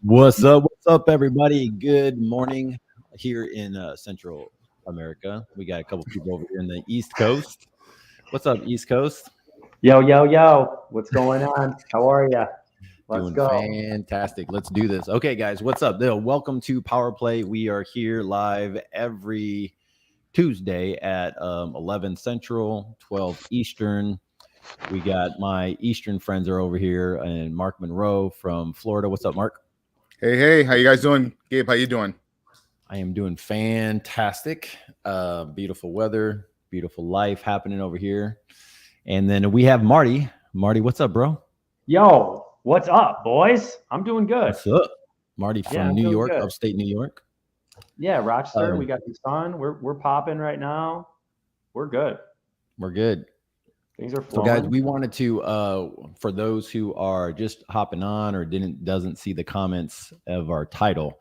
What's up? What's up, everybody? Good morning here in Central America. We got a couple people over here in the East Coast. What's up, East Coast? Yo, yo, yo. What's going on? How are you? Let's Doing go. fantastic. Let's do this. Okay, guys, what's up? Welcome to Power Play. We are here live every Tuesday at 11 Central, 12 Eastern. We got my Eastern friends are over here, and Mark Monroe from Florida. What's up, Mark? Hey, how you guys doing? Gabe, how you doing? I am doing fantastic. Beautiful weather, beautiful life happening over here. And then we have Marty. Marty, what's up, bro? Yo, what's up, boys? I'm doing good. What's up? Marty from New York, good. upstate New York. Yeah, Rochester. We got the sun. We're popping right now. We're good. We're good. Things are flowing. So, guys, we wanted to, for those who are just hopping on or doesn't see the comments of our title,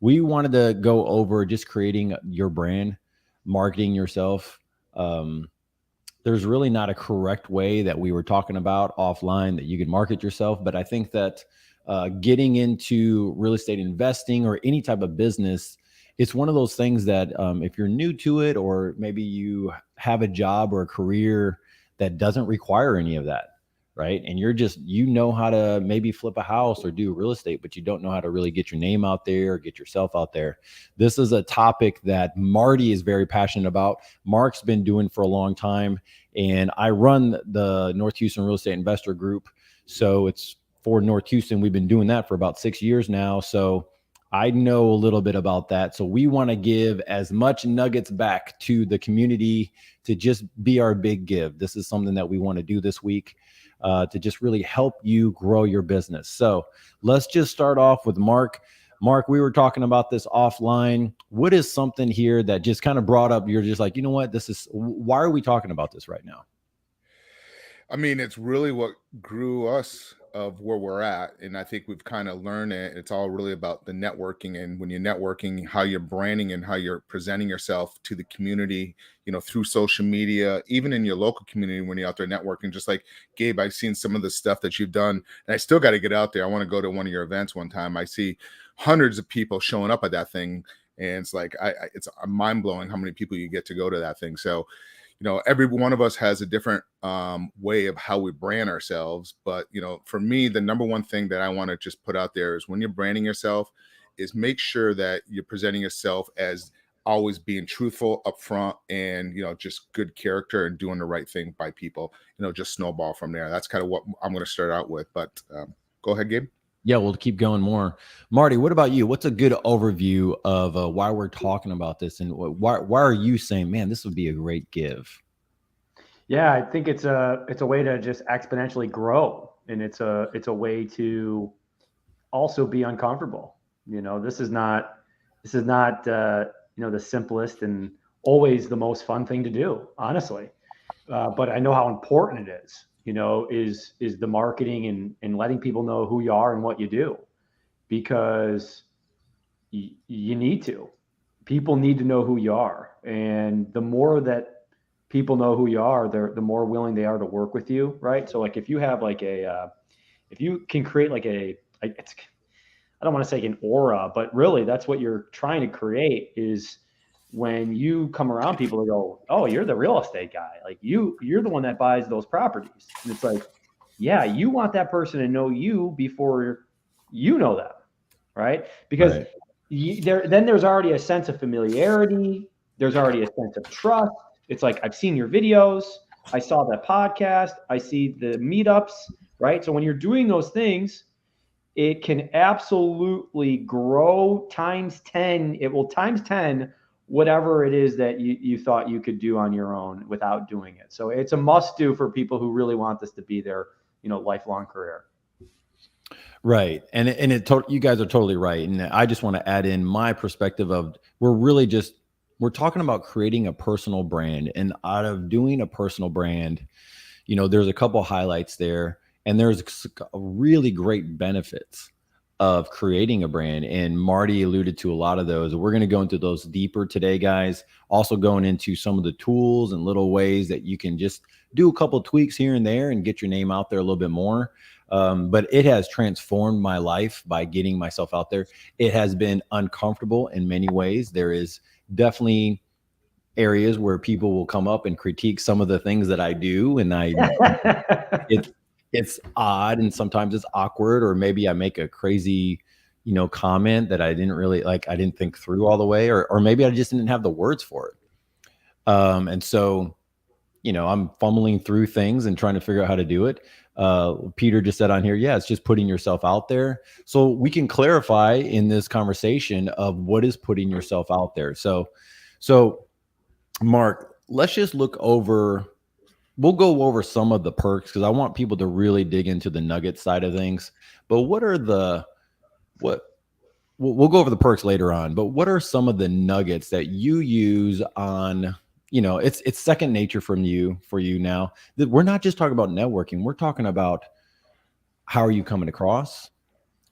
we wanted to go over just creating your brand, marketing yourself. There's really not a correct way that we were talking about offline that you can market yourself, but I think that getting into real estate investing or any type of business, it's one of those things that if you're new to it, or maybe you have a job or a career that doesn't require any of that, right? And you're just, you know how to maybe flip a house or do real estate, but you don't know how to really get your name out there or get yourself out there. This is a topic that Marty is very passionate about. Mark's been doing for a long time, and I run the North Houston Real Estate Investor Group. So it's for North Houston. We've been doing that for about 6 years now. So I know a little bit about that. So we want to give as much nuggets back to the community to just be our big give. This is something that we want to do this week to just really help you grow your business. So let's just start off with Mark. Mark, we were talking about this offline. What is something here that just kind of brought up, you're just like, you know what, why are we talking about this right now? I mean, it's really what grew us of where we're at. And I think we've kind of learned it. It's all really about the networking, and when you're networking, how you're branding and how you're presenting yourself to the community, through social media, even in your local community, when you're out there networking. Just like Gabe, I've seen some of the stuff that you've done, and I still got to get out there. I want to go to one of your events one time. I see hundreds of people showing up at that thing, and it's like, it's mind blowing how many people you get to go to that thing. So, every one of us has a different way of how we brand ourselves. But, for me, the number one thing that I want to just put out there is when you're branding yourself is make sure that you're presenting yourself as always being truthful, upfront, and, just good character and doing the right thing by people, just snowball from there. That's kind of what I'm going to start out with. But go ahead, Gabe. Yeah, we'll keep going more. Marty, what about you? What's a good overview of why we're talking about this, and why are you saying, man, this would be a great give? Yeah, I think it's a way to just exponentially grow, and it's a way to also be uncomfortable. This is not the simplest and always the most fun thing to do, honestly. But I know how important it is. Is the marketing and letting people know who you are and what you do, because you need to. People need to know who you are, and the more that people know who you are, the more willing they are to work with you, right? So, like, if you have if you can create I don't want to say an aura, but really that's what you're trying to create. Is when you come around people, they go, oh, you're the real estate guy. Like you're the one that buys those properties. And it's like, yeah, you want that person to know you before you know them, right? Because then there's already a sense of familiarity. There's already a sense of trust. It's like, I've seen your videos. I saw that podcast. I see the meetups, right? So when you're doing those things, it can absolutely grow times 10. It will times 10 whatever it is that you thought you could do on your own without doing it. So it's a must do for people who really want this to be their, lifelong career. Right. And you guys are totally right. And I just want to add in my perspective of we're talking about creating a personal brand, and out of doing a personal brand, there's a couple highlights there, and there's really great benefits of creating a brand. And Marty alluded to a lot of those. We're going to go into those deeper today, guys. Also going into some of the tools and little ways that you can just do a couple tweaks here and there and get your name out there a little bit more. But it has transformed my life by getting myself out there. It has been uncomfortable in many ways. There is definitely areas where people will come up and critique some of the things that I do, and it's odd, and sometimes it's awkward, or maybe I make a crazy, comment that I didn't really like, I didn't think through all the way, or maybe I just didn't have the words for it. And so, I'm fumbling through things and trying to figure out how to do it. Peter just said on here, yeah, it's just putting yourself out there. So we can clarify in this conversation of what is putting yourself out there. So Mark, let's just we'll go over some of the perks, because I want people to really dig into the nugget side of things. But we'll go over the perks later on, but what are some of the nuggets that you use on, it's second nature for you now, that we're not just talking about networking. We're talking about how are you coming across,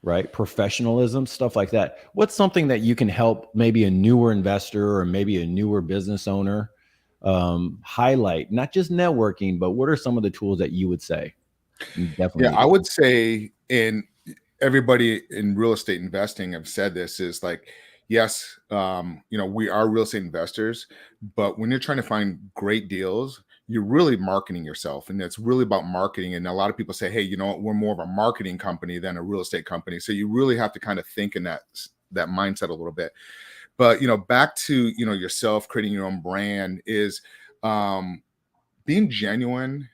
right? Professionalism, stuff like that. What's something that you can help maybe a newer investor or maybe a newer business owner highlight, not just networking, but what are some of the tools that you would say? Definitely. Yeah, I would say, and everybody in real estate investing have said this, is like, yes, we are real estate investors, but when you're trying to find great deals, you're really marketing yourself, and it's really about marketing. And a lot of people say, hey, we're more of a marketing company than a real estate company. So you really have to kind of think in that mindset a little bit. But, back to, yourself creating your own brand is being genuine,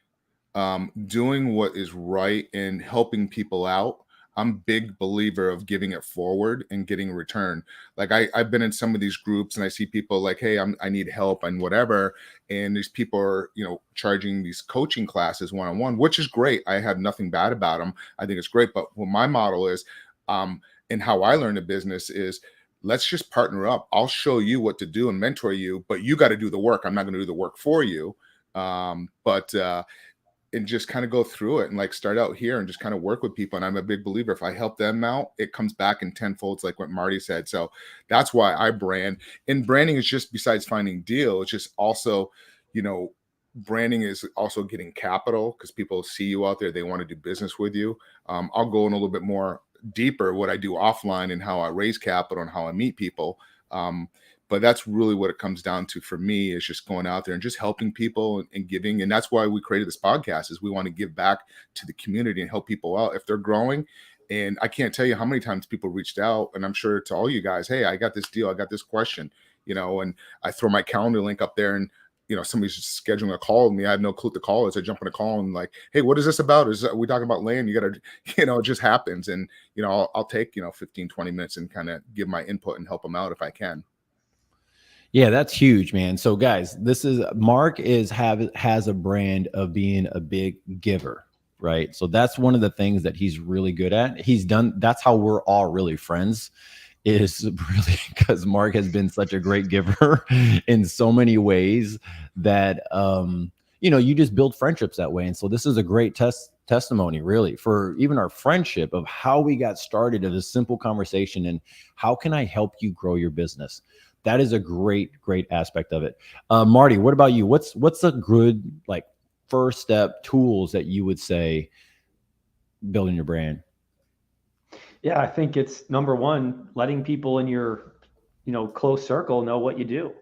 doing what is right and helping people out. I'm a big believer of giving it forward and getting a return. Like I've been in some of these groups and I see people like, hey, I need help and whatever. And these people are, charging these coaching classes one-on-one, which is great. I have nothing bad about them. I think it's great. But what my model is, and how I learn the business is, let's just partner up. I'll show you what to do and mentor you, but you got to do the work. I'm not going to do the work for you. And just kind of go through it and like start out here and just kind of work with people. And I'm a big believer, if I help them out, it comes back in tenfolds, like what Marty said. So that's why I brand. And branding is just, besides finding deal, it's just also, branding is also getting capital, because people see you out there, they want to do business with you. I'll go in a little bit more deeper what I do offline and how I raise capital and how I meet people. But that's really what it comes down to for me, is just going out there and just helping people and giving. And that's why we created this podcast, is we want to give back to the community and help people out if they're growing. And I can't tell you how many times people reached out, and I'm sure to all you guys, hey, I got this deal, I got this question, and I throw my calendar link up there, and somebody's just scheduling a call with me. I have no clue to call it. So I jump on a call and like, hey, what is this about? Are we talking about land? You got to, it just happens. And, I'll take, 15, 20 minutes and kind of give my input and help them out if I can. Yeah, that's huge, man. So guys, Mark has a brand of being a big giver, right? So that's one of the things that he's really good at. That's how we're all really friends, is really because Mark has been such a great giver in so many ways that, you just build friendships that way. And so this is a great testimony really for even our friendship, of how we got started of a simple conversation and how can I help you grow your business? That is a great aspect of it. Marty, what about you? What's a good first step tools that you would say building your brand? Yeah, I think it's number one, letting people in your, close circle know what you do.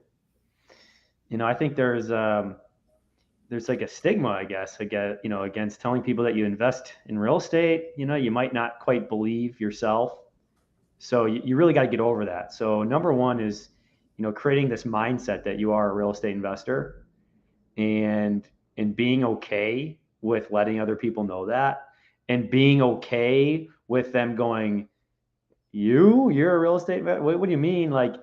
I think there's like a stigma, I guess, against telling people that you invest in real estate. You might not quite believe yourself. So you really got to get over that. So number one is, creating this mindset that you are a real estate investor, and being okay with letting other people know that, and being okay with them going, you're a real estate vet? What do you mean? Like,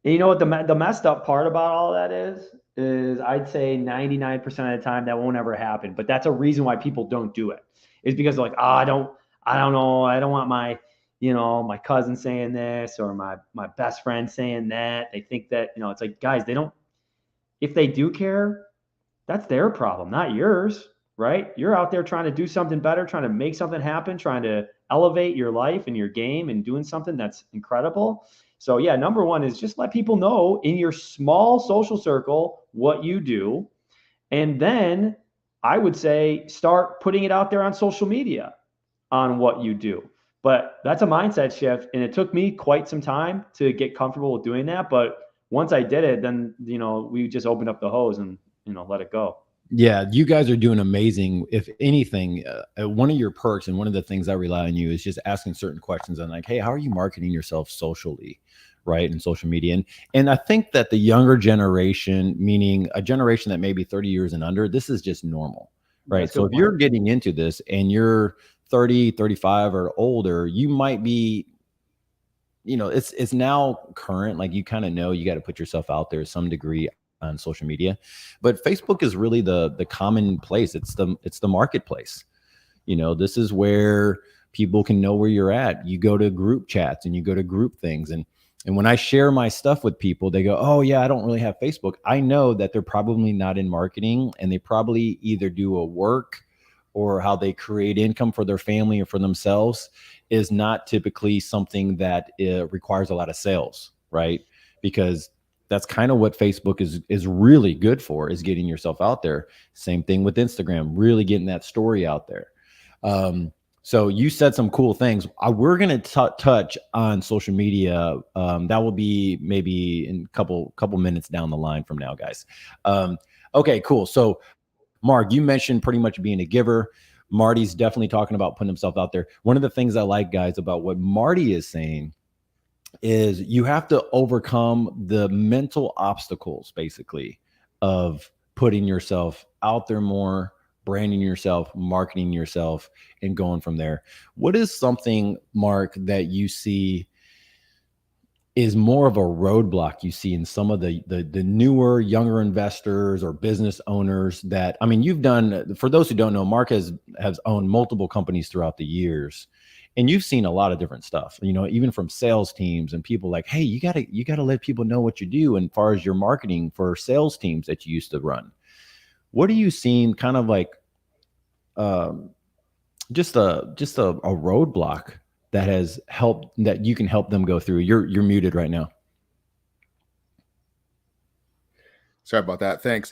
and you know what the messed up part about all that is I'd say 99% of the time that won't ever happen. But that's a reason why people don't do it. Is because they're like, oh, I don't know. I don't want my, my cousin saying this or my best friend saying that. They think that, it's like, guys, if they do care, that's their problem, not yours, right? You're out there trying to do something better, trying to make something happen, trying to elevate your life and your game and doing something that's incredible. So yeah, number one is just let people know in your small social circle what you do. And then I would say start putting it out there on social media on what you do. But that's a mindset shift. And it took me quite some time to get comfortable with doing that. But once I did it, then, we just opened up the hose and, let it go. Yeah, you guys are doing amazing. If anything, one of your perks and one of the things I rely on you is just asking certain questions on like, hey, how are you marketing yourself socially, right? And social media. And I think that the younger generation, meaning a generation that may be 30 years and under, this is just normal, right? So if you're getting into this and you're 30, 35 or older, you might be, it's now current. Like you kind of know you got to put yourself out there to some degree on social media, but Facebook is really the common place. It's the marketplace. This is where people can know where you're at. You go to group chats and you go to group things. And when I share my stuff with people, they go, oh yeah, I don't really have Facebook. I know that they're probably not in marketing and they probably either do a work or how they create income for their family or for themselves is not typically something that requires a lot of sales, right? Because that's kind of what Facebook is really good for, is getting yourself out there. Same thing with Instagram, really getting that story out there. So you said some cool things. We're going to touch on social media. That will be maybe in a couple minutes down the line from now, guys. Okay, cool. So Mark, you mentioned pretty much being a giver. Marty's definitely talking about putting himself out there. One of the things I like, guys, about what Marty is saying is you have to overcome the mental obstacles, basically, of putting yourself out there more, branding yourself, marketing yourself, and going from there. What is something, Mark, that you see is more of a roadblock you see in some of the newer, younger investors or business owners that, I mean, you've done, for those who don't know, Mark has owned multiple companies throughout the years. And you've seen a lot of different stuff, even from sales teams and people like, hey, you gotta let people know what you do. And as far as your marketing for sales teams that you used to run, what are you seeing kind of like just a roadblock that has helped, that you can help them go through? You're muted right now. Sorry about that. Thanks.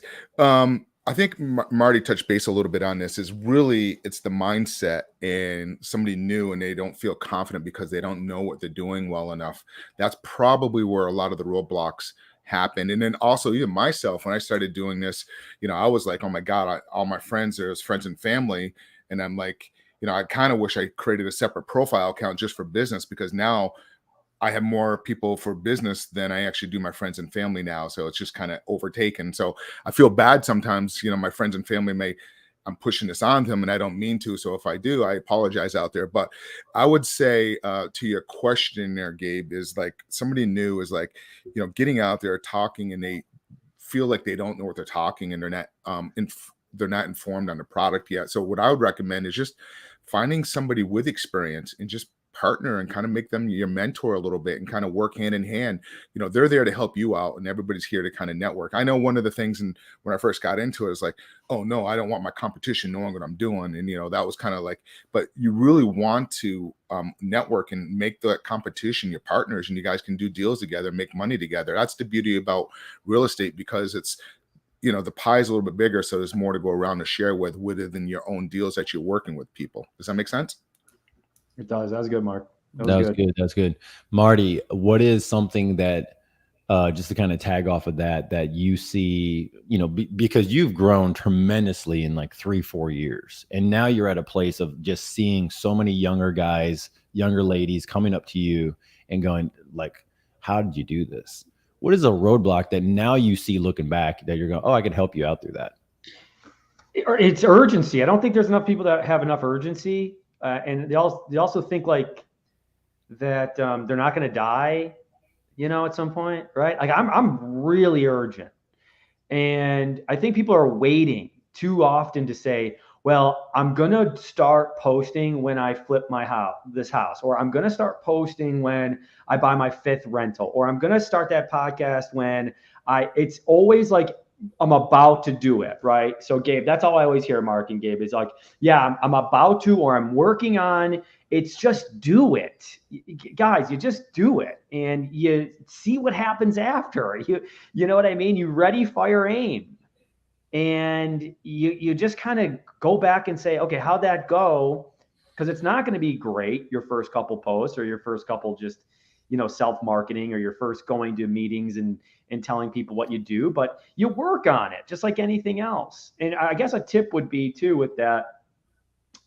I think Marty touched base a little bit on this. It's the mindset, and somebody new and they don't feel confident because they don't know what they're doing well enough. That's probably where a lot of the roadblocks happen. And then also even myself, when I started doing this, I was like, oh my God, all my friends, there's friends and family. And I'm like, I kind of wish I created a separate profile account just for business, because now I have more people for business than I actually do my friends and family now. So it's just kind of overtaken. So I feel bad sometimes, my friends and family I'm pushing this on them and I don't mean to. So if I do, I apologize out there. But I would say to your question there, Gabe, is like somebody new is like, getting out there talking and they feel like they don't know what they're talking and they're not informed on the product yet. So what I would recommend is just finding somebody with experience and just partner and kind of make them your mentor a little bit and kind of work hand in hand. They're there to help you out and everybody's here to kind of network. I know one of the things, and when I first got into it, was like, oh no, I don't want my competition knowing what I'm doing. And that was kind of like, but you really want to network and make that competition your partners, and you guys can do deals together, make money together. That's the beauty about real estate, because it's, the pie is a little bit bigger, so there's more to go around to share with than your own deals that you're working with people. Does that make sense? It does. That was good, Mark. That was good. That's good. Marty, what is something that, just to kind of tag off of that you see, because you've grown tremendously in like 3-4 years, and now you're at a place of just seeing so many younger guys, younger ladies coming up to you and going like, how did you do this? What is a roadblock that now you see looking back that you're going, oh, I could help you out through that? It's urgency. I don't think there's enough people that have enough urgency and they also think like that they're not going to die, at some point, right? Like I'm really urgent, and I think people are waiting too often to say, well, I'm going to start posting when I flip this house, or I'm going to start posting when I buy my 5th rental, or I'm going to start that podcast when it's always like, I'm about to do it, right? So Gabe, that's all I always hear, Mark and Gabe, is like, yeah, I'm about to, or I'm working on. It's just do it, guys. You just do it, and you see what happens after. You know what I mean? You ready, fire, aim, and you just kind of go back and say, okay, how'd that go? Because it's not going to be great your first couple posts, or your first couple just self-marketing, or your first going to meetings and telling people what you do, but you work on it just like anything else. And I guess a tip would be too with that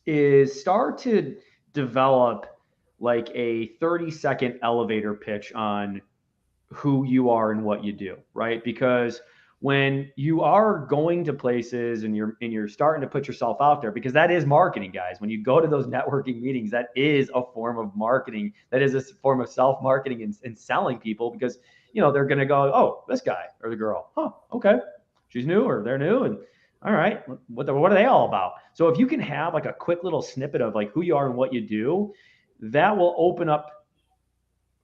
is start to develop like a 30-second elevator pitch on who you are and what you do, right? Because when you are going to places and you're starting to put yourself out there, because that is marketing, guys. When you go to those networking meetings, that is a form of marketing. That is a form of self-marketing and selling people, because they're going to go, oh, this guy or the girl, okay, she's new or they're new, and all right, what are they all about? So if you can have like a quick little snippet of like who you are and what you do, that will open up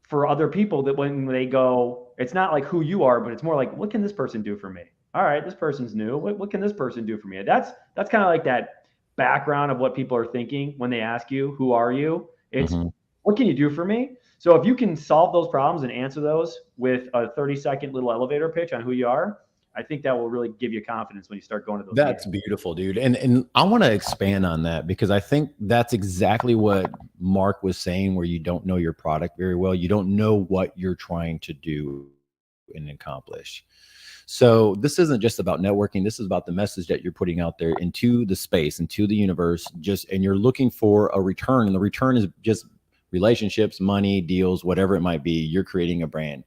for other people, that when they go, it's not like who you are, but it's more like, what can this person do for me? All right, this person's new. What can this person do for me? That's kind of like that background of what people are thinking when they ask you, who are you? It's what can you do for me? So if you can solve those problems and answer those with a 30-second little elevator pitch on who you are, I think that will really give you confidence when you start going to those That's meetings. beautiful, dude. And I want to expand on that, because I think that's exactly what Mark was saying, where you don't know your product very well. You don't know what you're trying to do and accomplish. So this isn't just about networking. This is about the message that you're putting out there into the space, into the universe, and you're looking for a return. And the return is just relationships, money, deals, whatever it might be. You're creating a brand.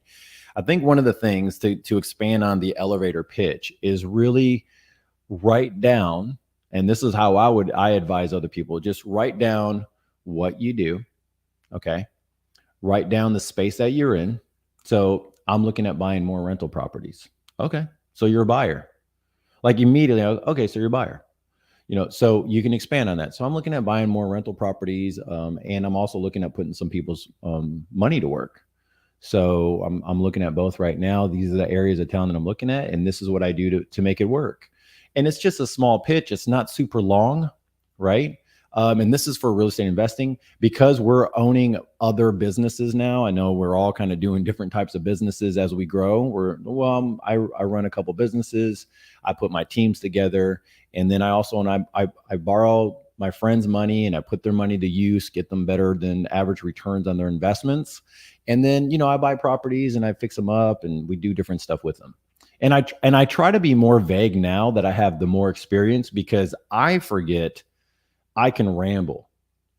I think one of the things to expand on the elevator pitch is really write down, and this is how I advise other people, just write down what you do. Okay. Write down the space that you're in. So I'm looking at buying more rental properties. Okay. So you're a buyer. Like immediately, okay, so you're a buyer. So you can expand on that. So I'm looking at buying more rental properties, and I'm also looking at putting some people's money to work. So I'm looking at both right now. These are the areas of town that I'm looking at, and this is what I do to make it work. And it's just a small pitch. It's not super long, right? And this is for real estate investing, because we're owning other businesses now. I know we're all kind of doing different types of businesses as we grow. I run a couple businesses. I put my teams together, and then I borrow my friends' money and I put their money to use, get them better than average returns on their investments. And then, I buy properties and I fix them up, and we do different stuff with them. And I try to be more vague now that I have the more experience, because I forget I can ramble,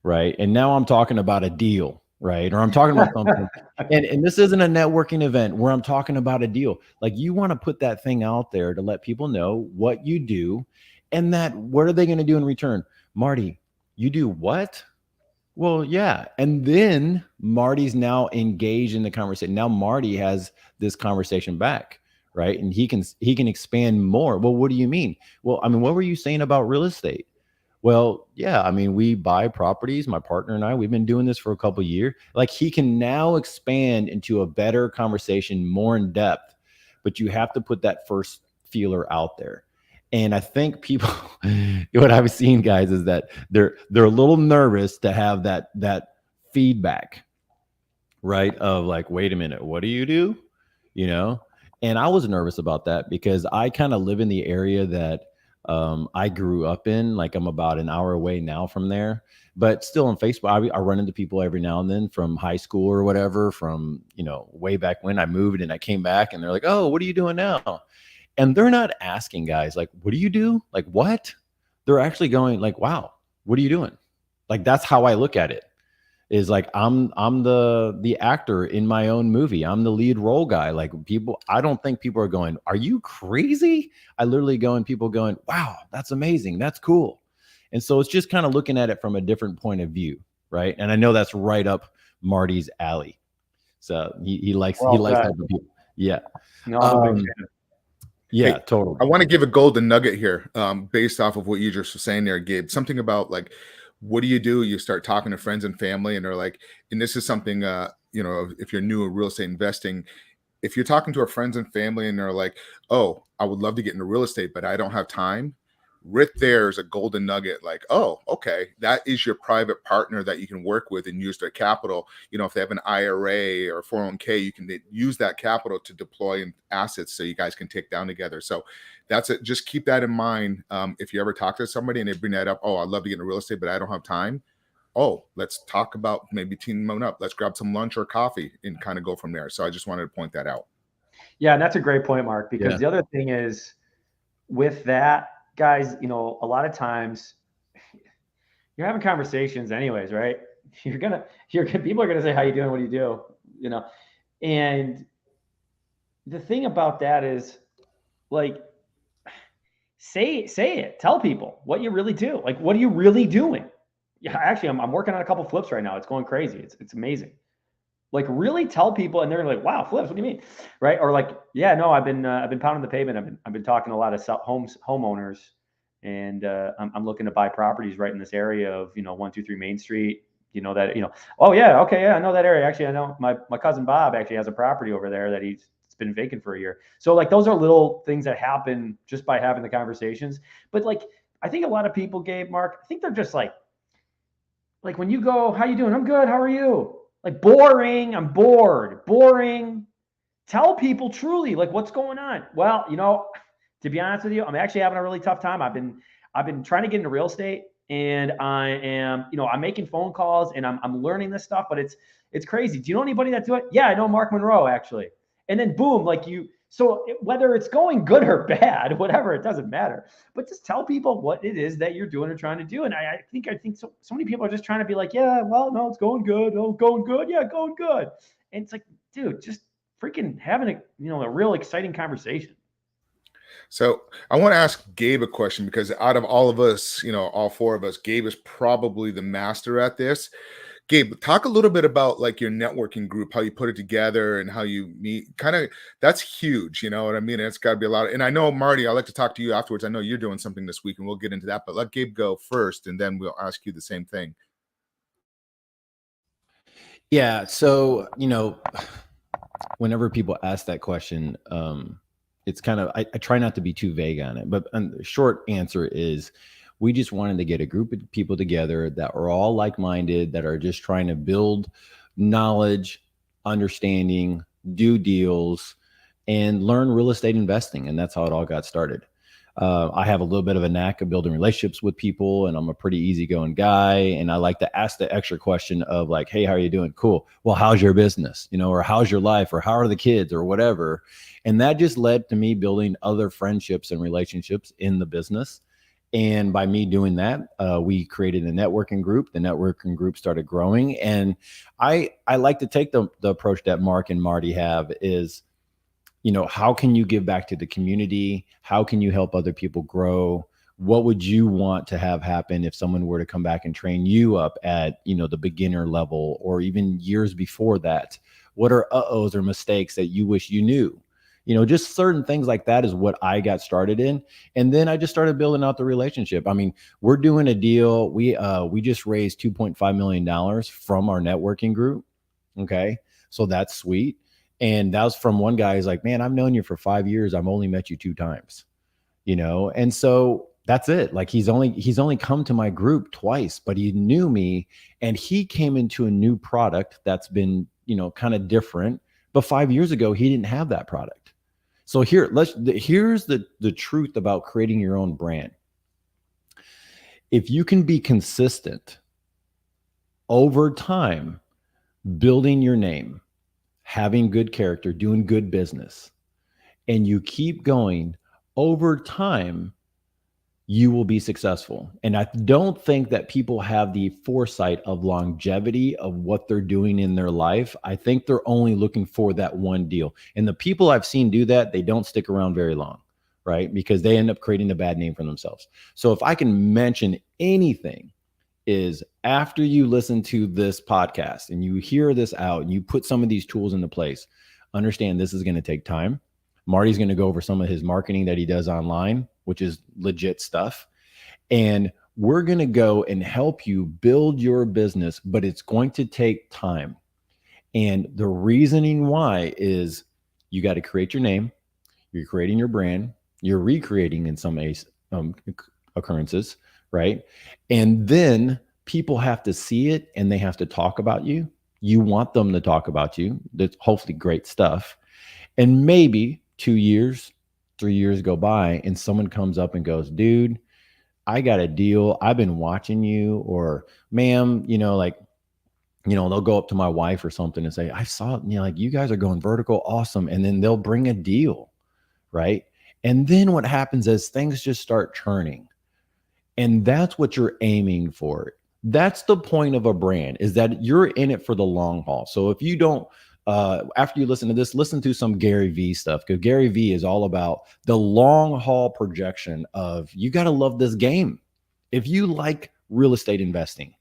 right? And now I'm talking about a deal, right? Or I'm talking about something. And this isn't a networking event where I'm talking about a deal. Like, you want to put that thing out there to let people know what you do, and that what are they going to do in return? Marty, you do what? Well, yeah. And then Marty's now engaged in the conversation. Now Marty has this conversation back, right? And he can expand more. Well, what do you mean? Well, I mean, what were you saying about real estate? Well, yeah, I mean, we buy properties. My partner and I, we've been doing this for a couple of years. Like, he can now expand into a better conversation, more in depth, but you have to put that first feeler out there. And I think people, what I've seen, guys, is that they're a little nervous to have that feedback, right? Of like, wait a minute, what do you do? And I was nervous about that, because I kind of live in the area that I grew up in. Like, I'm about an hour away now from there, but still on Facebook, I run into people every now and then from high school or whatever, from, way back when I moved and I came back, and they're like, oh, what are you doing now? And they're not asking, guys, like, what do you do? Like, what? They're actually going like, wow, what are you doing? Like, that's how I look at it, is like, I'm the actor in my own movie. I'm the lead role guy. Like, I don't think people are going, are you crazy? I literally people going, wow, that's amazing. That's cool. And so it's just kind of looking at it from a different point of view, right? And I know that's right up Marty's alley. So he likes helping people. Yeah. No, I'm a big fan. Yeah, Hey, totally. I want to give a golden nugget here, based off of what you just were saying there, Gabe. Something about like, what do? You start talking to friends and family, and they're like, and this is something, if you're new in real estate investing, if you're talking to our friends and family and they're like, oh, I would love to get into real estate, but I don't have time. Right there is a golden nugget. Like, oh, okay, that is your private partner that you can work with and use their capital. If they have an IRA or 401k, you can use that capital to deploy in assets so you guys can take down together. So that's it. Just keep that in mind. If you ever talk to somebody and they bring that up, oh, I'd love to get into real estate, but I don't have time. Oh, let's talk about maybe teaming up. Let's grab some lunch or coffee and kind of go from there. So I just wanted to point that out. Yeah, and that's a great point, Mark, because the other thing is with that, guys, a lot of times you're having conversations anyways, right? People are gonna say, how you doing? What do you do? And the thing about that is, like, say it, tell people what you really do. Like, what are you really doing? Yeah, actually, I'm working on a couple flips right now. It's going crazy. It's amazing. Like, really tell people, and they're like, "Wow, flips? What do you mean?" Right? Or like, "Yeah, no, I've been pounding the pavement. I've been talking to a lot of homeowners, and I'm looking to buy properties right in this area of 123 Main Street. Oh yeah, okay, yeah, I know that area. Actually, I know my cousin Bob actually has a property over there that it's been vacant for a year. So like, those are little things that happen just by having the conversations. But like, I think a lot of people, Gabe, Mark, I think they're just like when you go, "How you doing?" "I'm good. How are you?" Like, boring. "I'm bored." Boring. Tell people truly, like, what's going on. Well, to be honest with you, I'm actually having a really tough time. I've been trying to get into real estate, and I am, I'm making phone calls and I'm learning this stuff, but it's crazy. "Do you know anybody that do it?" "Yeah, I know Mark Monroe, actually." And then boom, so whether it's going good or bad, whatever, it doesn't matter. But just tell people what it is that you're doing or trying to do. And I think so many people are just trying to be like, "Yeah, well, no, it's going good. Oh, going good. Yeah, going good." And it's like, dude, just freaking having a real exciting conversation. So I want to ask Gabe a question, because out of all of us, all four of us, Gabe is probably the master at this. Gabe, talk a little bit about like your networking group, how you put it together and how you meet. That's huge. You know what I mean? It's got to be a lot. And I know, Marty, I'd like to talk to you afterwards. I know you're doing something this week and we'll get into that, but let Gabe go first and then we'll ask you the same thing. Yeah. So, whenever people ask that question, it's kind of, I try not to be too vague on it, but the short answer is, we just wanted to get a group of people together that are all like-minded, that are just trying to build knowledge, understanding, do deals, and learn real estate investing. And that's how it all got started. I have a little bit of a knack of building relationships with people, and I'm a pretty easygoing guy. And I like to ask the extra question of like, "Hey, how are you doing?" "Cool. Well, how's your business?" Or "How's your life?" or "How are the kids?" or whatever. And that just led to me building other friendships and relationships in the business. And by me doing that, we created a networking group. The networking group started growing. And I like to take the approach that Mark and Marty have is, how can you give back to the community? How can you help other people grow? What would you want to have happen if someone were to come back and train you up at, the beginner level or even years before that? What are uh-ohs or mistakes that you wish you knew? Just certain things like that is what I got started in. And then I just started building out the relationship. I mean, we're doing a deal. We just raised $2.5 million from our networking group. Okay. So that's sweet. And that was from one guy who's like, "Man, I've known you for 5 years. I've only met you 2 times, And so that's it. Like, he's only come to my group twice, but he knew me and he came into a new product that's been, kind of different. But 5 years ago, he didn't have that product. So here's the truth about creating your own brand. If you can be consistent over time, building your name, having good character, doing good business, and you keep going over time, you will be successful. And I don't think that people have the foresight of longevity of what they're doing in their life. I think they're only looking for that one deal. And the people I've seen do that, they don't stick around very long. right? Because they end up creating a bad name for themselves. So if I can mention anything, is after you listen to this podcast and you hear this out and you put some of these tools into place, understand this is going to take time. Marty's going to go over some of his marketing that he does online, which is legit stuff. And we're going to go and help you build your business, but it's going to take time. And the reasoning why is you got to create your name, you're creating your brand, you're recreating in some occurrences, right? And then people have to see it and they have to talk about you. You want them to talk about you. That's hopefully great stuff. And maybe 2 years, 3 years go by and someone comes up and goes, dude, I got a deal. I've been watching you, or ma'am, they'll go up to my wife or something and say, I saw, like you guys are going vertical. Awesome. And then they'll bring a deal. Right. And then what happens is things just start churning. And that's what you're aiming for. That's the point of a brand, is that you're in it for the long haul. So if you don't, after you listen to this, listen to some Gary Vee stuff, because Gary Vee is all about the long haul projection of, you got to love this game. If you like real estate investing,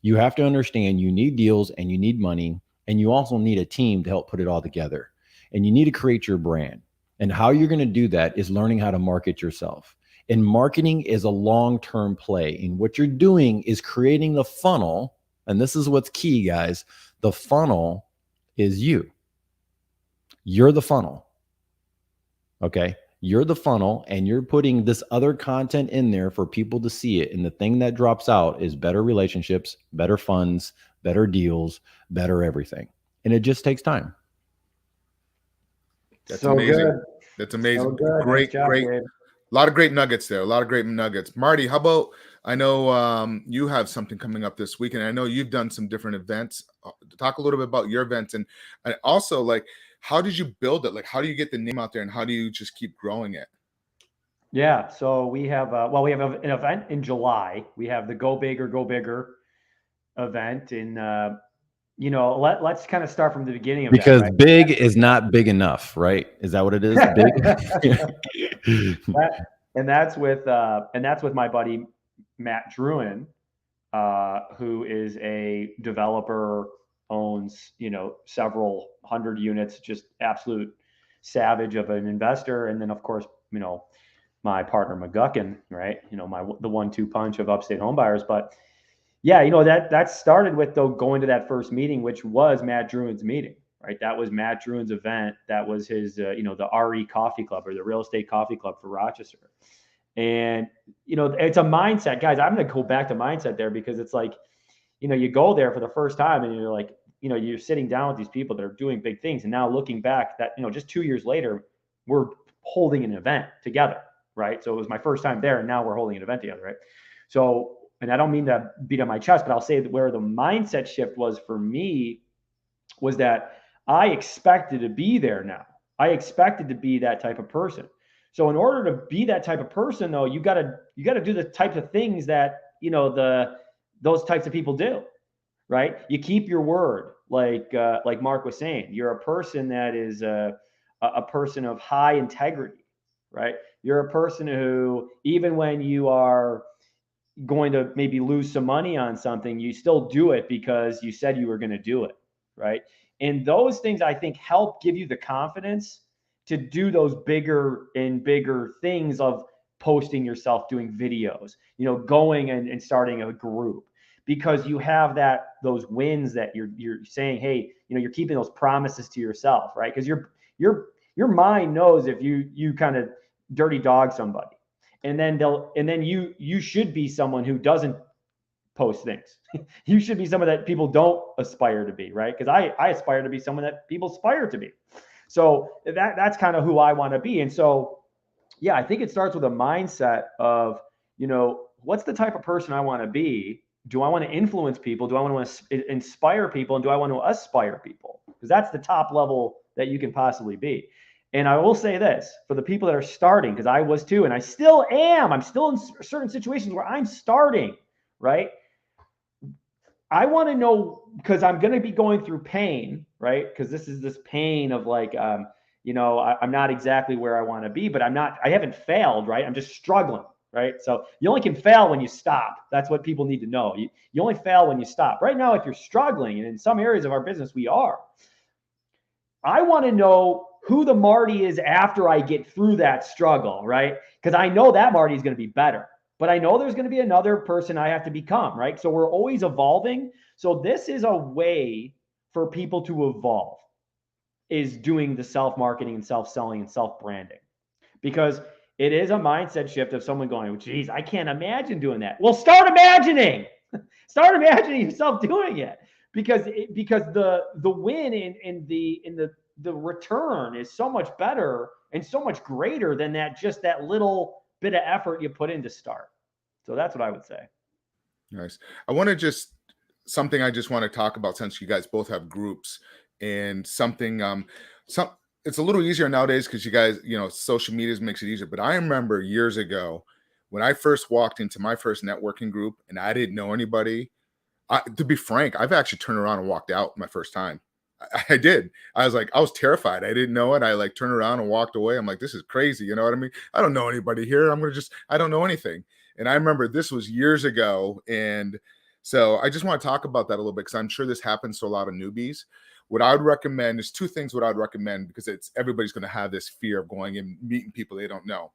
you have to understand you need deals and you need money, and you also need a team to help put it all together. And you need to create your brand. And how you're going to do that is learning how to market yourself. And marketing is a long-term play. And what you're doing is creating the funnel. And this is what's key, guys. The funnel is you. You're the funnel. Okay. You're the funnel, and you're putting this other content in there for people to see it. And the thing that drops out is better relationships, better funds, better deals, better everything. And it just takes time. That's so amazing. good. That's amazing. So good. Great, Nice job, great. Gabe. A lot of great nuggets there. A lot of great nuggets. Marty, how about, I know you have something coming up this week, and I know you've done some different events. Talk a little bit about your events, and also, like, how did you build it? Like, how do you get the name out there, and how do you just keep growing it? Yeah. So we have, we have an event in July. We have the Go Big or Go Bigger event. And, let's kind of start from the beginning of because that. Right? big is not big enough, right? Is that what it is? Big. That's with my buddy, Matt Druin, who is a developer, owns, several hundred units, just absolute savage of an investor. And then of course, my partner McGuckin, right? The 1-2 punch of upstate homebuyers. But yeah, that started with going to that first meeting, which was Matt Druin's meeting, right? That was Matt Druin's event. That was his, the RE Coffee Club, or the Real Estate Coffee Club for Rochester. And, it's a mindset, guys. I'm going to go back to mindset there, because it's like, you go there for the first time and you're like, you're sitting down with these people that are doing big things. And now looking back, that, just 2 years later, we're holding an event together, right? So it was my first time there, and now we're holding an event together, right? So, and I don't mean to beat on my chest, but I'll say that where the mindset shift was for me was that I expected to be there now. I expected to be that type of person. So in order to be that type of person, though, you gotta do the types of things that, those types of people do, right? You keep your word, like Mark was saying. You're a person that is a person of high integrity, right? You're a person who, even when you are going to maybe lose some money on something, you still do it because you said you were going to do it, right? And those things, I think, help give you the confidence to do those bigger and bigger things of posting yourself, doing videos, going and starting a group, because you have those wins that you're saying, hey, you're keeping those promises to yourself, right? Because your mind knows if you kind of dirty dog somebody, and then you should be someone who doesn't post things. You should be someone that people don't aspire to be, right? Because I aspire to be someone that people aspire to be. So that's kind of who I want to be. And so, yeah, I think it starts with a mindset of, what's the type of person I want to be? Do I want to influence people? Do I want to inspire people? And do I want to aspire people? Because that's the top level that you can possibly be. And I will say this for the people that are starting, because I was too, and I still am. I'm still in certain situations where I'm starting, right? I want to know, because I'm going to be going through pain, right? Because this is this pain of like, I'm not exactly where I want to be, but I haven't failed, right? I'm just struggling, right? So you only can fail when you stop. That's what people need to know. You only fail when you stop. Right now, if you're struggling, and in some areas of our business, we are, I want to know who the Marty is after I get through that struggle, right? Because I know that Marty is going to be better, but I know there's going to be another person I have to become, right? So we're always evolving. So this is a way for people to evolve, is doing the self-marketing and self-selling and self-branding, because it is a mindset shift of someone going, oh, geez, I can't imagine doing that. Well, start imagining. Start imagining yourself doing it, because the win in the return is so much better and so much greater than that little bit of effort you put in to start. So that's what I would say. Nice. I want to something I just want to talk about, since you guys both have groups, and something it's a little easier nowadays because you guys, social media makes it easier. But I remember years ago when I first walked into my first networking group and I didn't know anybody. To be frank, I've actually turned around and walked out my first time. I did. I was terrified. I didn't know it. I turned around and walked away. I'm like, this is crazy. You know what I mean? I don't know anybody here. I don't know anything. And I remember this was years ago. And so I just want to talk about that a little bit, because I'm sure this happens to a lot of newbies. What I would recommend is two things. What I'd recommend, because everybody's going to have this fear of going and meeting people they don't know.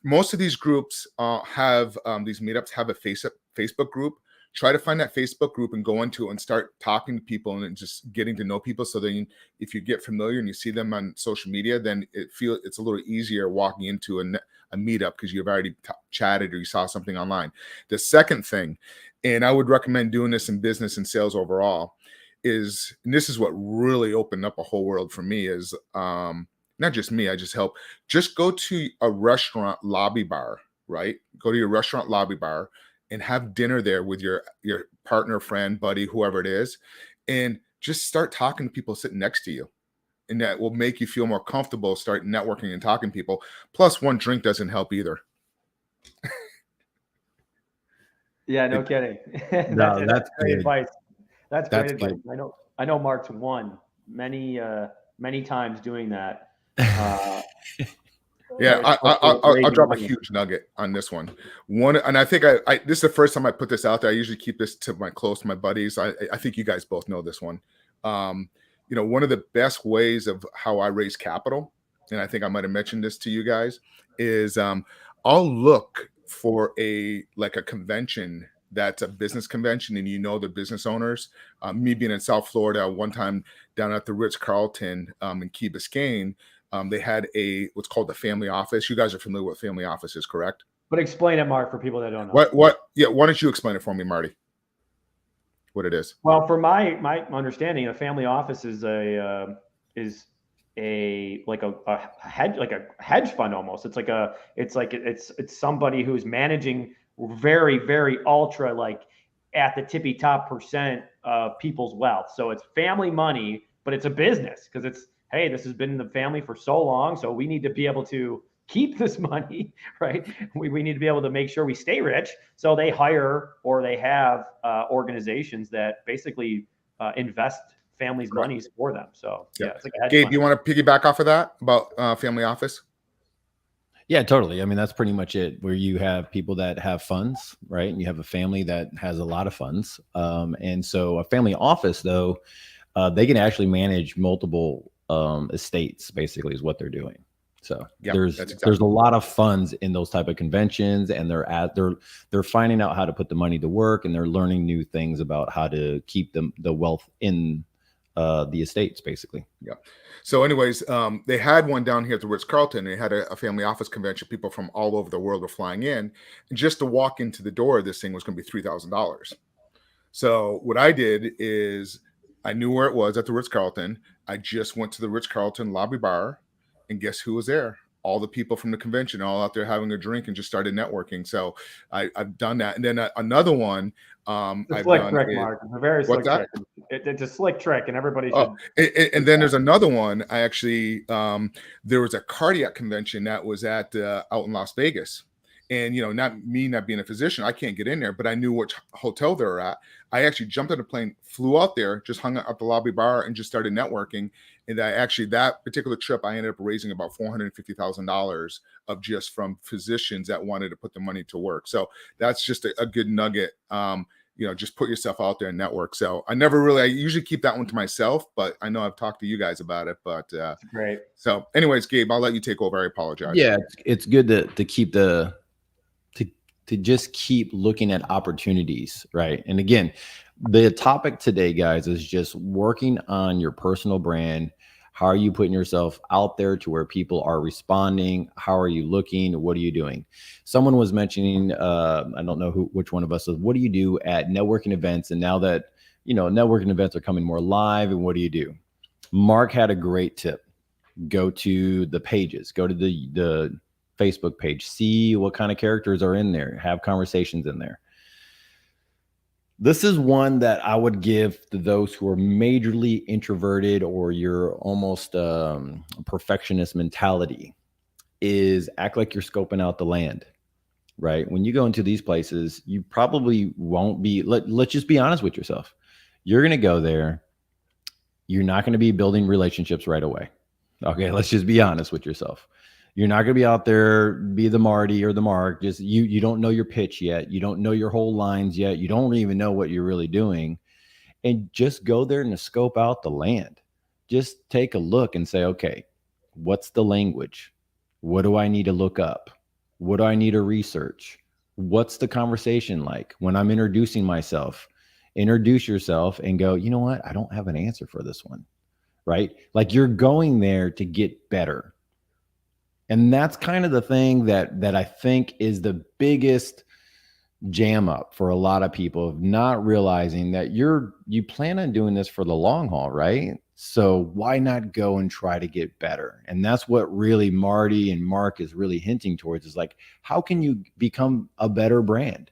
Most of these groups have these meetups have a Facebook group. Try to find that Facebook group and go into it and start talking to people and just getting to know people. So then if you get familiar and you see them on social media, then it's a little easier walking into a meetup because you've already chatted or you saw something online. The second thing, and I would recommend doing this in business and sales overall, is, and this is what really opened up a whole world for me, is not just me, I just help. Just go to a restaurant lobby bar, right? Go to your restaurant lobby bar and have dinner there with your partner, friend, buddy, whoever it is, and just start talking to people sitting next to you. And that will make you feel more comfortable, start networking and talking to people. Plus, one drink doesn't help either. Yeah, no kidding. That's great advice. That's great advice. Good. I know Mark's won many times doing that. Yeah, I'll drop a huge nugget on this one. And I think this is the first time I put this out there. I usually keep this to my buddies. I think you guys both know this one. One of the best ways of how I raise capital, and I think I might have mentioned this to you guys, is I'll look for a convention that's a business convention, and the business owners. Me being in South Florida, one time down at the Ritz-Carlton in Key Biscayne, they had what's called the family office. You guys are familiar with family offices, correct? But explain it, Mark, for people that don't know. What? Yeah, why don't you explain it for me, Marty? What it is? Well, for my understanding, a family office is a hedge fund almost. It's somebody who's managing very, very ultra at the tippy top percent of people's wealth. So it's family money, but it's a business, because it's, hey, this has been in the family for so long, so we need to be able to keep this money, right? We need to be able to make sure we stay rich. So they hire, or they have organizations that basically invest families' monies for them. So yeah, it's like a hedge Gabe, fund. you want to piggyback off of that about family office? Yeah, totally. I mean, that's pretty much it, where you have people that have funds, right? And you have a family that has a lot of funds. And so a family office, though, they can actually manage multiple estates, basically, is what they're doing. So there's a lot of funds in those type of conventions, and they're finding out how to put the money to work, and they're learning new things about how to keep the wealth in the estates, basically. Yeah. So anyways, they had one down here at the Ritz-Carlton. They had a family office convention. People from all over the world were flying in. And just to walk into the door, this thing was going to be $3,000. So what I did is I knew where it was at the Ritz-Carlton. I just went to the Ritz-Carlton lobby bar, and guess who was there? All the people from the convention, all out there having a drink, and just started networking. So I've done that. And then another one. It's a slick trick, Mark. It's a very slick trick. It's a slick trick, and everybody should. And then there's another one. I actually, there was a cardiac convention that was at out in Las Vegas. And, not being a physician, I can't get in there, but I knew which hotel they were at. I actually jumped on a plane, flew out there, just hung out at the lobby bar, and just started networking. And that particular trip, I ended up raising about $450,000 of just from physicians that wanted to put the money to work. So that's just a good nugget. Just put yourself out there and network. So I usually keep that one to myself, but I know I've talked to you guys about it, but great. So anyways, Gabe, I'll let you take over. I apologize. Yeah, it's good to keep to just keep looking at opportunities, right? And again, the topic today, guys, is just working on your personal brand. How are you putting yourself out there to where people are responding? How are you looking? What are you doing? Someone was mentioning, I don't know which one of us is, what do you do at networking events? And now that, networking events are coming more live, and what do you do? Mark had a great tip. Go to the pages, go to the Facebook page, see what kind of characters are in there, have conversations in there. This is one that I would give to those who are majorly introverted, or you're almost perfectionist mentality, is act like you're scoping out the land, right? When you go into these places, you probably won't be, let's just be honest with yourself. You're going to go there. You're not going to be building relationships right away. Okay, let's just be honest with yourself. You're not going to be out there, be the Marty or the Mark. Just you don't know your pitch yet. You don't know your whole lines yet. You don't even know what you're really doing. And just go there and scope out the land. Just take a look and say, okay, what's the language? What do I need to look up? What do I need to research? What's the conversation like when I'm introducing myself? Introduce yourself and go, you know what? I don't have an answer for this one, right? Like, you're going there to get better. And that's kind of the thing that I think is the biggest jam up for a lot of people, of not realizing that you plan on doing this for the long haul, right? So why not go and try to get better? And that's what really Marty and Mark is really hinting towards, is like, how can you become a better brand?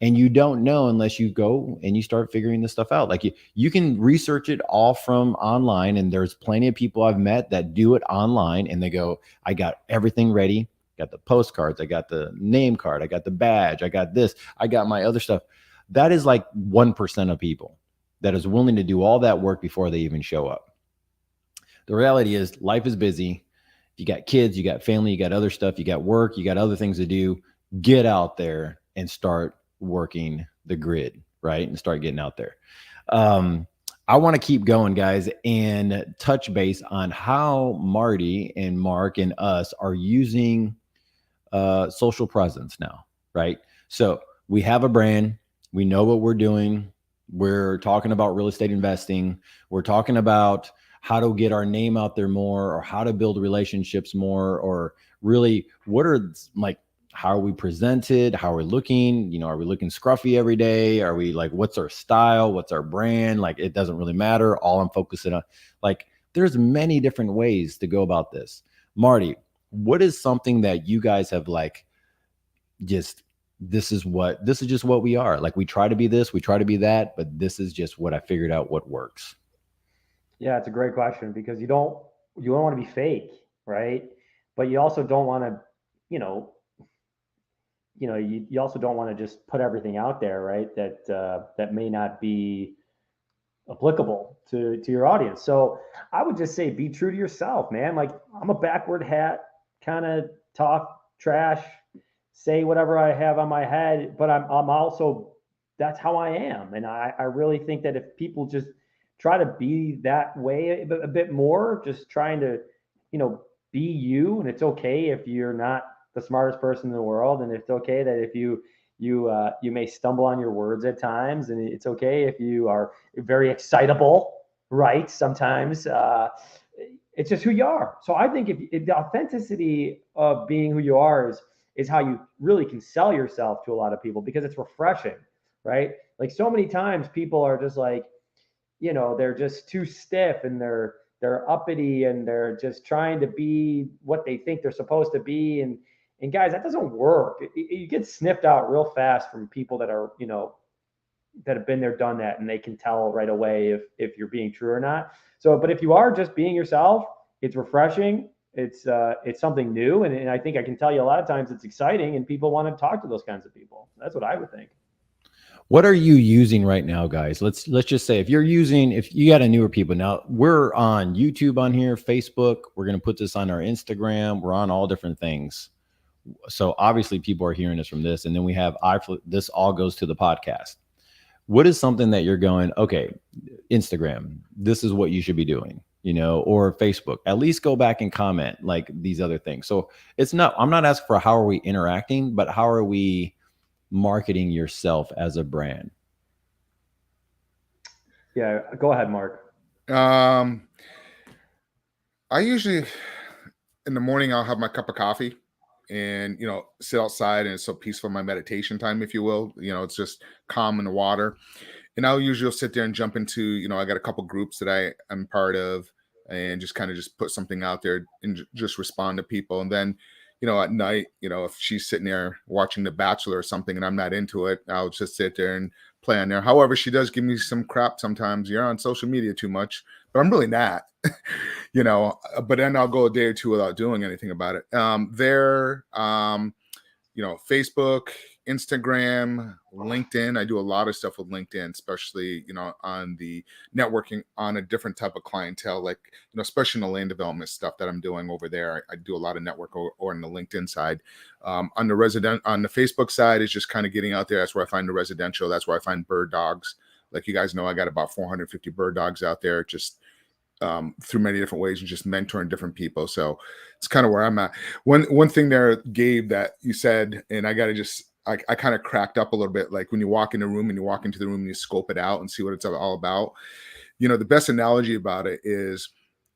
And you don't know unless you go and you start figuring this stuff out. Like, you can research it all from online, and there's plenty of people I've met that do it online, and they go, I got everything ready. Got the postcards, I got the name card, I got the badge, I got this, I got my other stuff. That is like 1% of people that is willing to do all that work before they even show up. The reality is, life is busy. You got kids, you got family, you got other stuff, you got work, you got other things to do. Get out there and start working the grid, right? And start getting out there. I want to keep going, guys, and touch base on how Marty and Mark and us are using social presence now, right? So we have a brand. We know what we're doing. We're talking about real estate investing. We're talking about how to get our name out there more, or how to build relationships more, or really what are, like, how are we presented? How are we looking? Are we looking scruffy every day? Are we like, what's our style? What's our brand? Like, it doesn't really matter. All I'm focusing on, like, there's many different ways to go about this. Marty, what is something that you guys have, like, just, this is just what we are. Like, we try to be this, we try to be that, but this is just what I figured out what works. Yeah, it's a great question, because you don't want to be fake, right? But you also don't want to, you also don't want to just put everything out there, right? That may not be applicable to your audience. So I would just say, be true to yourself, man. Like, I'm a backward hat, kind of talk trash, say whatever I have on my head, but I'm also, that's how I am. And I really think that if people just try to be that way a bit more, just trying to, be you, and it's okay if you're not the smartest person in the world, and it's okay that if you may stumble on your words at times, and it's okay if you are very excitable, right? Sometimes it's just who you are. So I think if the authenticity of being who you are is how you really can sell yourself to a lot of people, because it's refreshing, right? Like, so many times people are just like, they're just too stiff, and they're uppity, and they're just trying to be what they think they're supposed to be. And guys, that doesn't work. You get sniffed out real fast from people that are, that have been there, done that, and they can tell right away if you're being true or not. So, but if you are just being yourself, it's refreshing. It's something new. And I think I can tell you, a lot of times it's exciting, and people want to talk to those kinds of people. That's what I would think. What are you using right now, guys? Let's just say if you got a newer people now, we're on YouTube on here, Facebook. We're going to put this on our Instagram. We're on all different things. So obviously people are hearing us from this, and then we have this all goes to the podcast. What is something that you're going, okay, Instagram, this is what you should be doing, or Facebook, at least go back and comment like these other things. So I'm not asking for how are we interacting, but how are we marketing yourself as a brand? Yeah, go ahead, Mark. I usually in the morning I'll have my cup of coffee and sit outside, and it's so peaceful, my meditation time, if you will. It's just calm in the water, and I'll usually sit there and jump into I got a couple groups that I'm part of, and just kind of just put something out there and just respond to people. And then at night, if she's sitting there watching The Bachelor or something and I'm not into it, I'll just sit there and play on there. However, she does give me some crap sometimes. You're on social media too much, but I'm really not. But then I'll go a day or two without doing anything about it. Facebook, Instagram, LinkedIn. I do a lot of stuff with LinkedIn, especially, on the networking on a different type of clientele, like, especially in the land development stuff that I'm doing over there. I do a lot of network or on the LinkedIn side. On the Facebook side is just kind of getting out there. That's where I find the residential. That's where I find bird dogs. Like you guys know, I got about 450 bird dogs out there, just through many different ways and just mentoring different people. So it's kind of where I'm at. One thing there, Gabe, that you said, and I kind of cracked up a little bit. Like when you walk in a room and you walk into the room and you scope it out and see what it's all about. The best analogy about it is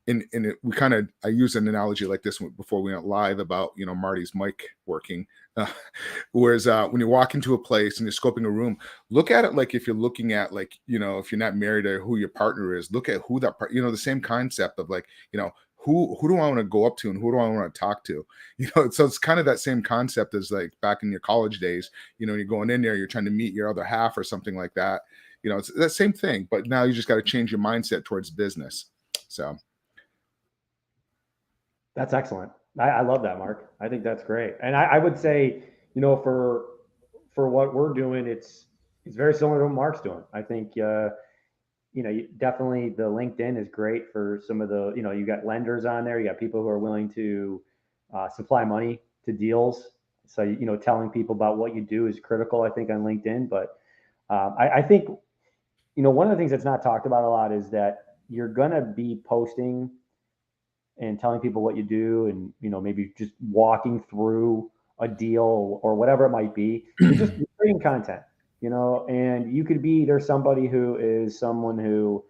I use an analogy like this before we went live about, Marty's mic working. Whereas when you walk into a place and you're scoping a room, look at it like if you're looking at if you're not married or who your partner is, look at who that the same concept of who do I want to go up to and who do I want to talk to? So it's kind of that same concept as like back in your college days, you're going in there, you're trying to meet your other half or something like that. It's that same thing, but now you just got to change your mindset towards business. So. That's excellent. I love that, Mark. I think that's great. And I would say, for what we're doing, it's very similar to what Mark's doing. I think, definitely the LinkedIn is great for some of the, you got lenders on there. You got people who are willing to supply money to deals. So, telling people about what you do is critical, I think, on LinkedIn. But I think, one of the things that's not talked about a lot is that you're going to be posting and telling people what you do, and maybe just walking through a deal or whatever it might be. You're just creating content, and you could be either somebody who is someone who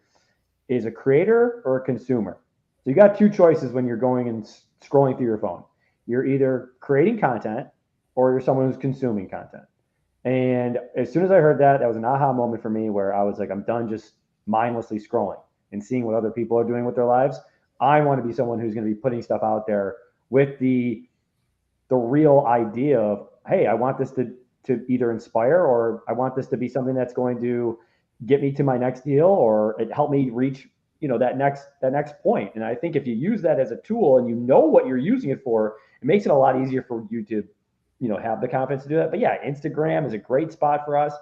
is a creator or a consumer. So you got two choices when you're going and scrolling through your phone. You're either creating content or you're someone who's consuming content. And as soon as I heard that was an aha moment for me, where I was like, I'm done just mindlessly scrolling and seeing what other people are doing with their lives. I want to be someone who's going to be putting stuff out there with the real idea of, hey, I want this to either inspire, or I want this to be something that's going to get me to my next deal, or it help me reach, that next point. And I think if you use that as a tool and what you're using it for, it makes it a lot easier for you to, have the confidence to do that. But yeah, Instagram is a great spot for us.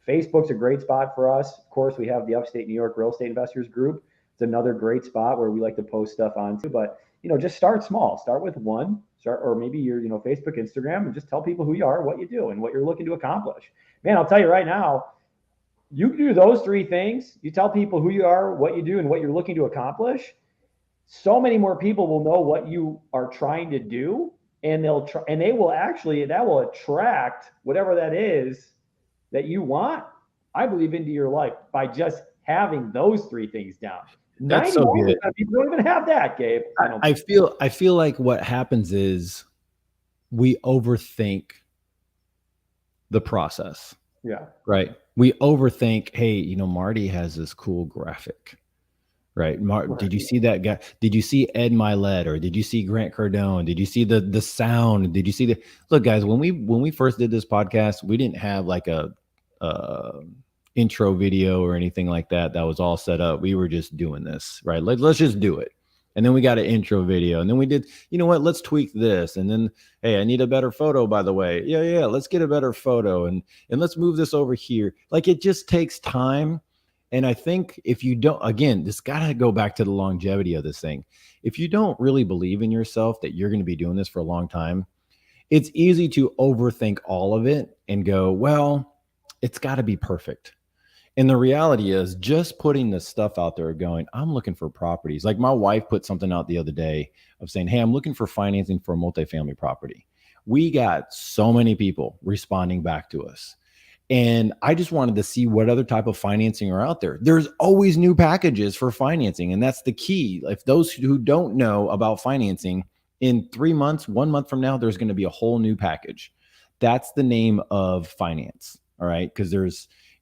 Facebook's a great spot for us. Of course, we have the Upstate New York Real Estate Investors Group. It's another great spot where we like to post stuff onto, but just start small, start with one, or maybe your, Facebook, Instagram, and just tell people who you are, what you do, and what you're looking to accomplish. Man, I'll tell you right now, you do those three things. You tell people who you are, what you do, and what you're looking to accomplish. So many more people will know what you are trying to do, and that will attract whatever that is that you want, I believe, into your life by just having those three things down. That's so good. People don't even have that, Gabe. I feel like what happens is we overthink the process. Yeah. Right. We overthink, hey, Marty has this cool graphic. Right. Did you see that guy? Did you see Ed Milet, or did you see Grant Cardone? Did you see the sound? Did you see look, guys, when we first did this podcast, we didn't have like a intro video or anything like that was all set up. We were just doing this, right? Let's just do it. And then we got an intro video. And then we did, you know what, let's tweak this. And then, hey, I need a better photo, by the way. Yeah, let's get a better photo. And let's move this over here. Like, it just takes time. And I think if you don't, again, this got to go back to the longevity of this thing. If you don't really believe in yourself that you're going to be doing this for a long time, it's easy to overthink all of it and go, well, it's got to be perfect. And the reality is just putting the stuff out there going, I'm looking for properties. Like, my wife put something out the other day of saying, hey, I'm looking for financing for a multifamily property. We got so many people responding back to us. And I just wanted to see what other type of financing are out there. There's always new packages for financing. And that's the key. If those who don't know about financing, in 3 months, 1 month from now, there's going to be a whole new package. That's the name of finance. All right. Because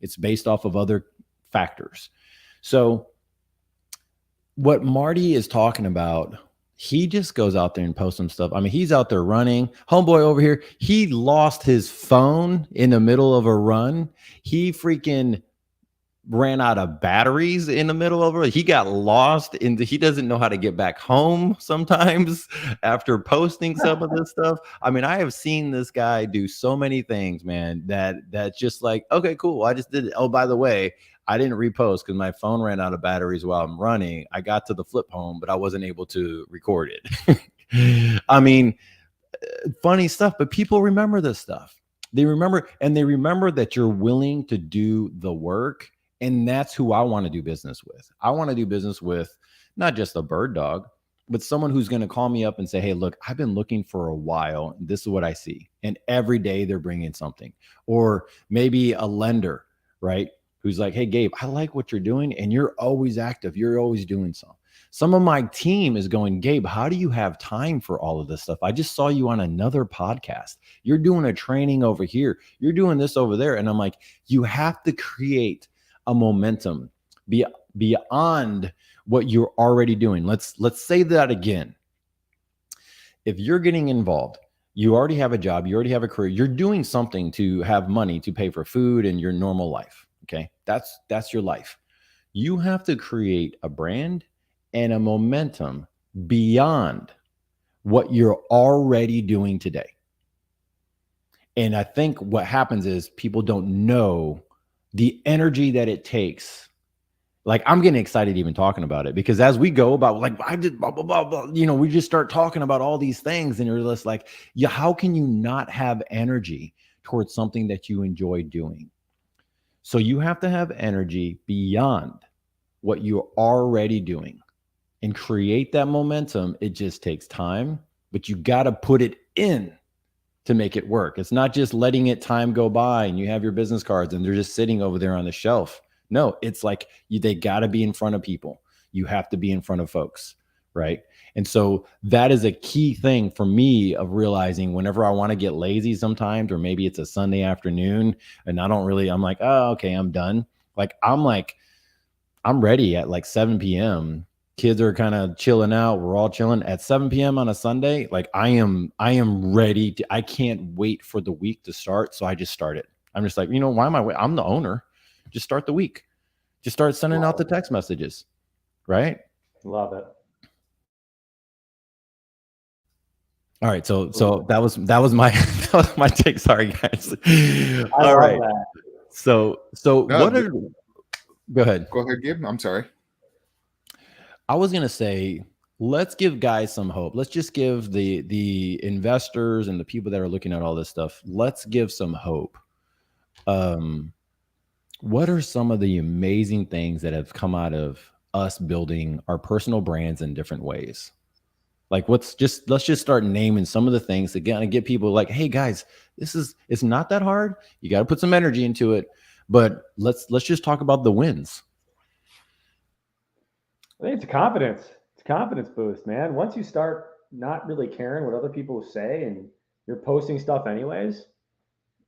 it's based off of other factors. So what Marty is talking about, he just goes out there and posts some stuff. I mean, he's out there running. Homeboy over here, he lost his phone in the middle of a run. He freaking ran out of batteries in the middle of it. He got lost he doesn't know how to get back home sometimes after posting some of this stuff. I mean, I have seen this guy do so many things, man, that's just like, okay, cool. I just did it. Oh, by the way, I didn't repost because my phone ran out of batteries while I'm running. I got to the flip home, but I wasn't able to record it. I mean, funny stuff, but people remember this stuff. They remember that you're willing to do the work. And that's who I want to do business with. I want to do business with not just a bird dog, but someone who's going to call me up and say, hey, look, I've been looking for a while. And this is what I see. And every day they're bringing something. Or maybe a lender, right? Who's like, hey, Gabe, I like what you're doing. And you're always active. You're always doing something. Some of my team is going, Gabe, how do you have time for all of this stuff? I just saw you on another podcast. You're doing a training over here. You're doing this over there. And I'm like, you have to create a momentum beyond what you're already doing. Let's say that again. If you're getting involved, you already have a job, you already have a career, you're doing something to have money to pay for food and your normal life. Okay. That's your life. You have to create a brand and a momentum beyond what you're already doing today. And I think what happens is people don't know the energy that it takes. Like, I'm getting excited even talking about it, because as we go about, like, I did blah, blah, blah, blah, we just start talking about all these things, and you're just like, yeah, how can you not have energy towards something that you enjoy doing? So you have to have energy beyond what you're already doing and create that momentum. It just takes time, but you got to put it in to make it work. It's not just letting it time go by and you have your business cards and they're just sitting over there on the shelf. No, it's like they got to be in front of people. You have to be in front of folks, right? And so that is a key thing for me of realizing whenever I want to get lazy sometimes, or maybe it's a Sunday afternoon and I'm like, oh, okay, I'm done. I'm ready at like 7 p.m. Kids are kind of chilling out. We're all chilling at 7 p.m. on a Sunday. Like, I am ready to, I can't wait for the week to start. So I just start it. I'm just like, why am I waiting? I'm the owner. Just start the week. Just start sending out the text messages. Right. Love it. All right. So that was my, that was my take. Sorry, guys. All right. That. So no, go ahead. Go ahead, Gabe. I'm sorry. I was going to say, let's give guys some hope. Let's just give the investors and the people that are looking at all this stuff, let's give some hope. What are some of the amazing things that have come out of us building our personal brands in different ways? Like, let's just start naming some of the things to get people like, hey guys, it's not that hard. You got to put some energy into it, but let's just talk about the wins. I think it's a confidence boost, man. Once you start not really caring what other people say and you're posting stuff anyways,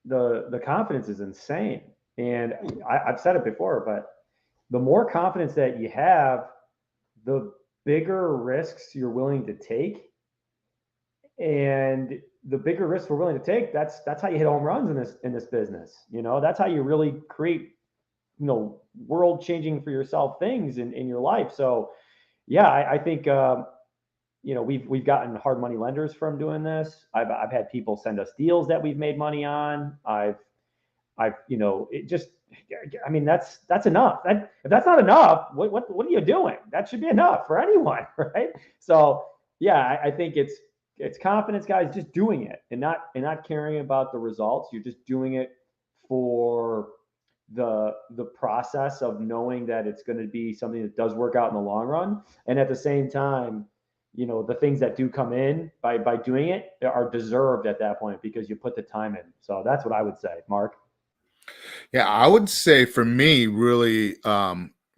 the confidence is insane. And I've said it before, but the more confidence that you have, the bigger risks you're willing to take. And the bigger risks we're willing to take, that's how you hit home runs in this business. That's how you really create, world changing for yourself things in your life. So yeah, I think we've gotten hard money lenders from doing this. I've had people send us deals that we've made money on. It just, I mean, that's enough. If that's not enough, what are you doing? That should be enough for anyone, right? So yeah, I think it's confidence, guys, just doing it and not caring about the results. You're just doing it for the process of knowing that it's going to be something that does work out in the long run. And at the same time, the things that do come in by doing it are deserved at that point because you put the time in. So that's what I would say, Mark. Yeah, I would say for me, really,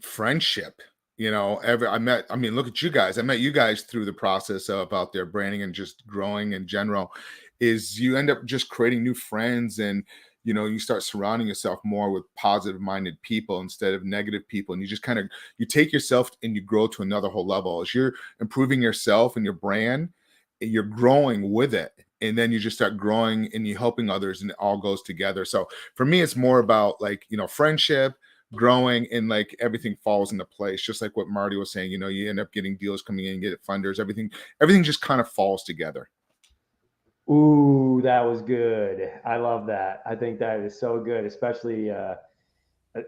friendship. Look at you guys. I met you guys through the process of out there branding and just growing in general. Is you end up just creating new friends, and you start surrounding yourself more with positive minded people instead of negative people, and you just kind of you take yourself and you grow to another whole level. As you're improving yourself and your brand, you're growing with it, and then you just start growing and you helping others, and it all goes together. So for me, it's more about friendship, growing, and everything falls into place. Just like what Marty was saying, you end up getting deals coming in, get funders, everything just kind of falls together. Ooh, that was good. I love that. I think that is so good, especially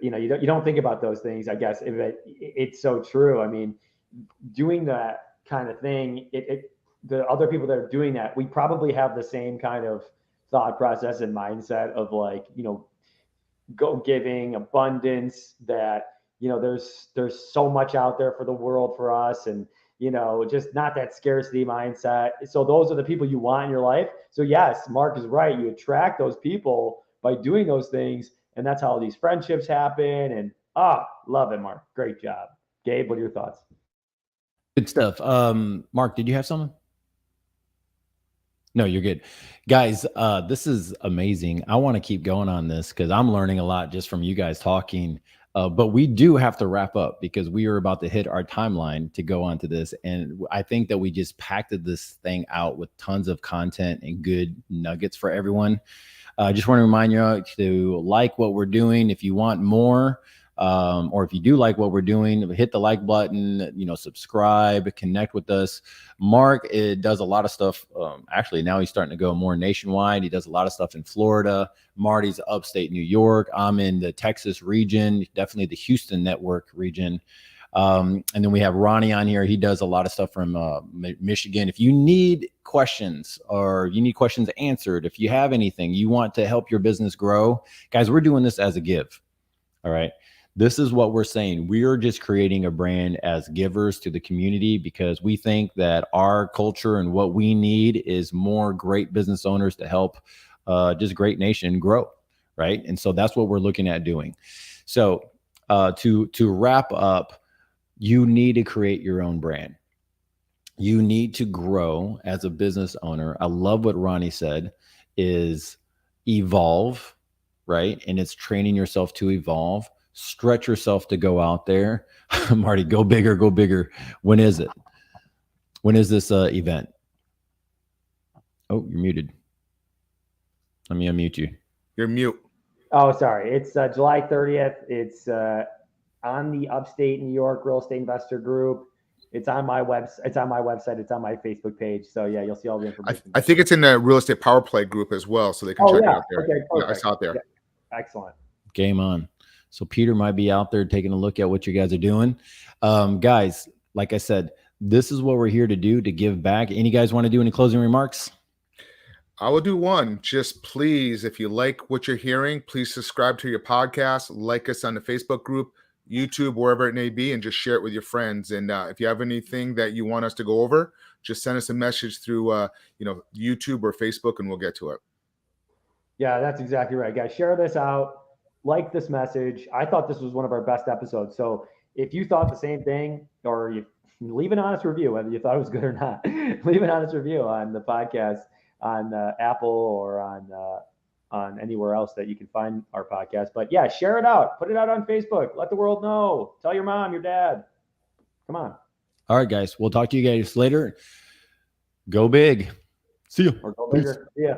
you don't think about those things, I guess. It's so true. I mean, doing that kind of thing, the other people that are doing that, we probably have the same kind of thought process and mindset of go giving, abundance, that there's so much out there for the world for us, and just not that scarcity mindset. So those are the people you want in your life. So yes, Mark is right. You attract those people by doing those things, and that's how these friendships happen. And love it, Mark. Great job. Gabe, what are your thoughts? Good stuff. Mark, did you have something? No, you're good. Guys, this is amazing. I want to keep going on this because I'm learning a lot just from you guys talking. But we do have to wrap up because we are about to hit our timeline to go on to this. And I think that we just packed this thing out with tons of content and good nuggets for everyone. I just want to remind you to like what we're doing. If you want more, or if you do like what we're doing, hit the like button, subscribe, connect with us. Mark, it does a lot of stuff. Actually, now he's starting to go more nationwide. He does a lot of stuff in Florida. Marty's upstate New York. I'm in the Texas region, definitely the Houston network region. And then we have Ronnie on here. He does a lot of stuff from Michigan. If you need questions or you need questions answered, if you have anything you want to help your business grow, guys, we're doing this as a give. All right. This is what we're saying. We are just creating a brand as givers to the community because we think that our culture and what we need is more great business owners to help just great nation grow, right? And so that's what we're looking at doing. So to wrap up, you need to create your own brand. You need to grow as a business owner. I love what Ronnie said is evolve, right? And it's training yourself to evolve. Stretch yourself to go out there. Marty, go bigger, go bigger. When is it? When is this event? Oh, you're muted. Let me unmute you. You're mute. Oh, sorry. It's July 30th. It's on the Upstate New York Real Estate Investor Group. It's on my website. It's on my website. It's on my Facebook page. So yeah, you'll see all the information. I think it's in the Real Estate Power Play group as well, so they can check it out there. Okay, yeah, I saw it there. Yeah. Excellent. Game on. So Peter might be out there taking a look at what you guys are doing. Guys, like I said, this is what we're here to do, to give back. Any guys want to do any closing remarks? I will do one. Just please, if you like what you're hearing, please subscribe to your podcast, like us on the Facebook group, YouTube, wherever it may be, and just share it with your friends. And if you have anything that you want us to go over, just send us a message through YouTube or Facebook, and we'll get to it. Yeah, that's exactly right, guys. Share this out. Like this message. I thought this was one of our best episodes. So if you thought the same thing, or you leave an honest review, whether you thought it was good or not, leave an honest review on the podcast on Apple or on anywhere else that you can find our podcast. But yeah, share it out. Put it out on Facebook. Let the world know. Tell your mom, your dad. Come on. All right, guys. We'll talk to you guys later. Go big. See you. Or go bigger. See ya.